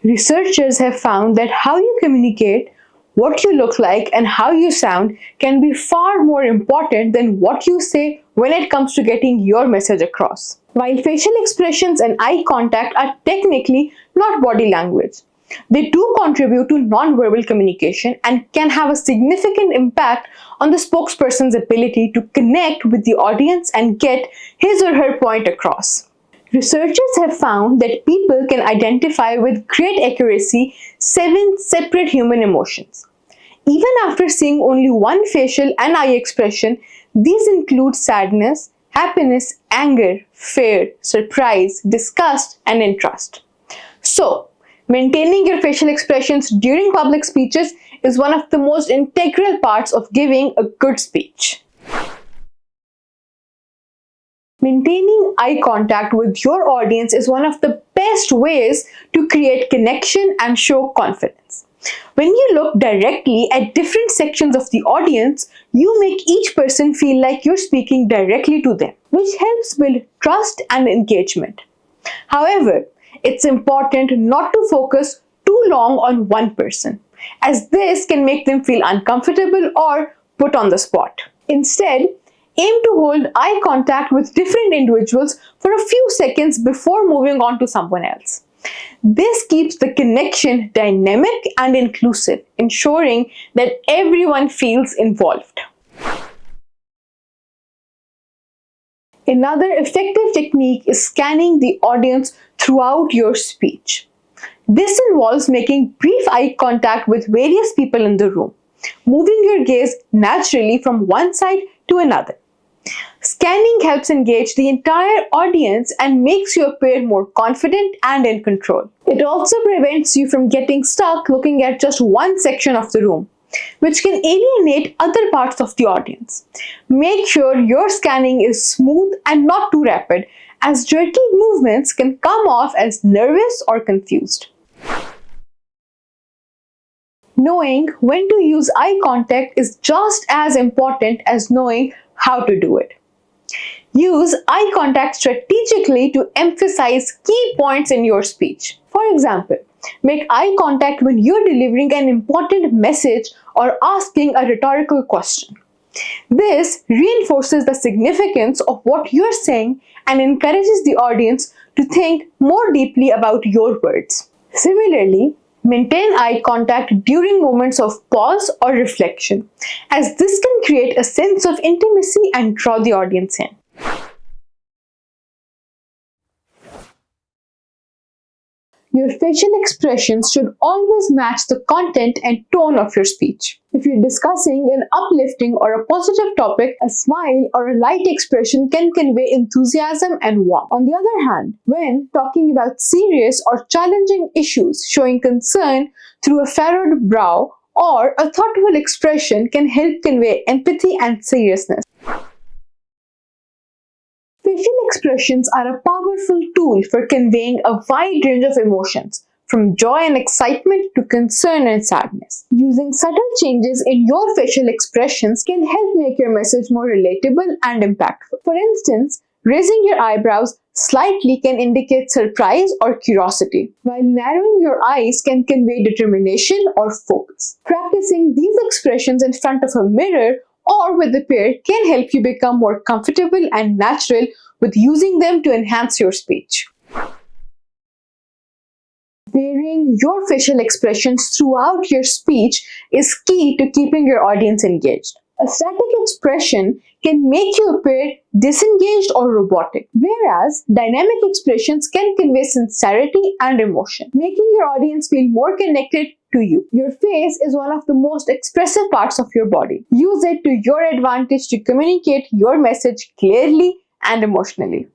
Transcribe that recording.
Researchers have found that how you communicate, what you look like, and how you sound can be far more important than what you say when it comes to getting your message across. While facial expressions and eye contact are technically not body language, they do contribute to non-verbal communication and can have a significant impact on the spokesperson's ability to connect with the audience and get his or her point across. Researchers have found that people can identify with great accuracy 7 separate human emotions. Even after seeing only one facial and eye expression, these include sadness, happiness, anger, fear, surprise, disgust, and interest. So, maintaining your facial expressions during public speeches is one of the most integral parts of giving a good speech. Maintaining eye contact with your audience is one of the best ways to create connection and show confidence. When you look directly at different sections of the audience, you make each person feel like you're speaking directly to them, which helps build trust and engagement. However, it's important not to focus too long on one person, as this can make them feel uncomfortable or put on the spot. Instead, aim to hold eye contact with different individuals for a few seconds before moving on to someone else. This keeps the connection dynamic and inclusive, ensuring that everyone feels involved. Another effective technique is scanning the audience throughout your speech. This involves making brief eye contact with various people in the room, moving your gaze naturally from one side to another. Scanning helps engage the entire audience and makes you appear more confident and in control. It also prevents you from getting stuck looking at just one section of the room, which can alienate other parts of the audience. Make sure your scanning is smooth and not too rapid, as jerky movements can come off as nervous or confused. Knowing when to use eye contact is just as important as knowing how to do it. Use eye contact strategically to emphasize key points in your speech. For example, make eye contact when you're delivering an important message or asking a rhetorical question. This reinforces the significance of what you're saying and encourages the audience to think more deeply about your words. Similarly, maintain eye contact during moments of pause or reflection, as this can create a sense of intimacy and draw the audience in. Your facial expressions should always match the content and tone of your speech. If you're discussing an uplifting or a positive topic, a smile or a light expression can convey enthusiasm and warmth. On the other hand, when talking about serious or challenging issues, showing concern through a furrowed brow or a thoughtful expression can help convey empathy and seriousness. Facial expressions are a powerful tool for conveying a wide range of emotions, from joy and excitement to concern and sadness. Using subtle changes in your facial expressions can help make your message more relatable and impactful. For instance, raising your eyebrows slightly can indicate surprise or curiosity, while narrowing your eyes can convey determination or focus. Practicing these expressions in front of a mirror or with a peer can help you become more comfortable and natural with using them to enhance your speech. Varying your facial expressions throughout your speech is key to keeping your audience engaged. A static expression can make you appear disengaged or robotic, whereas dynamic expressions can convey sincerity and emotion, making your audience feel more connected to you. Your face is one of the most expressive parts of your body. Use it to your advantage to communicate your message clearly and emotionally.